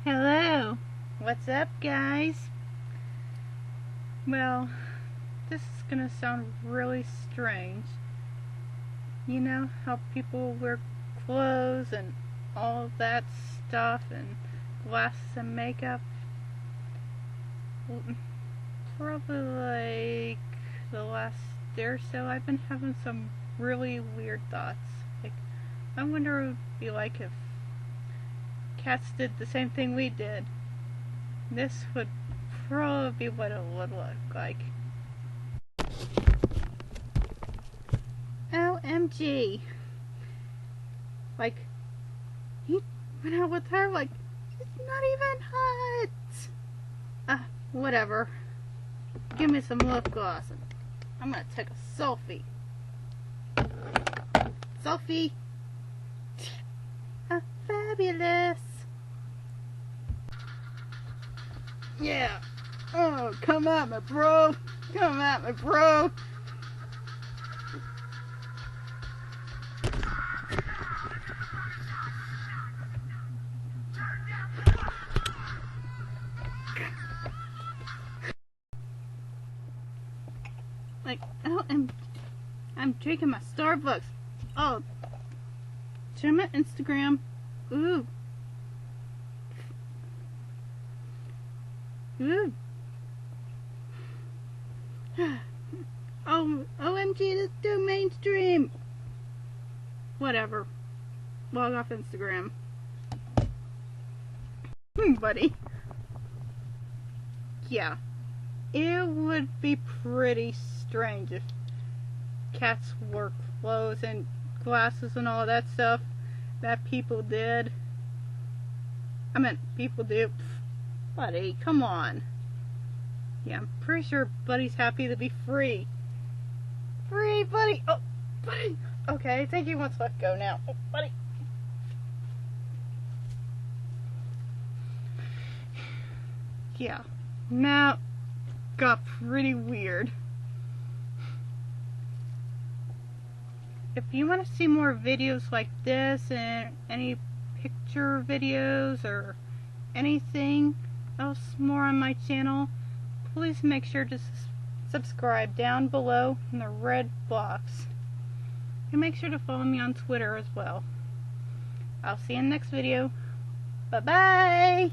Hello, what's up, guys? Well, this is gonna sound really strange. You know how people wear clothes and all that stuff and glasses and makeup? Well, probably like the last day or so, I've been having some really weird thoughts. Like, I wonder what it would be like if cats did the same thing we did. This would probably be what it would look like. OMG. Like, he went out with her like, it's not even hot. Whatever. Give me some lip gloss and I'm gonna take a selfie. Selfie. Fabulous. Yeah. Oh, come at me, bro. Come at me, bro. Like, oh, I'm drinking my Starbucks. Oh, check my Instagram. Ooh. Ooh. Oh, OMG, this is too mainstream. Whatever. Log off Instagram. Buddy. Yeah. It would be pretty strange if cats wore clothes and glasses and all that stuff that people did. I mean, people do. Buddy, come on. Yeah, I'm pretty sure Buddy's happy to be free. Free, Buddy! Oh, Buddy! Okay, I think he wants to let go now. Oh, Buddy! Yeah, now got pretty weird. If you want to see more videos like this and any picture videos or anything else more on my channel, please make sure to subscribe down below in the red box. And make sure to follow me on Twitter as well. I'll see you in the next video. Bye-bye!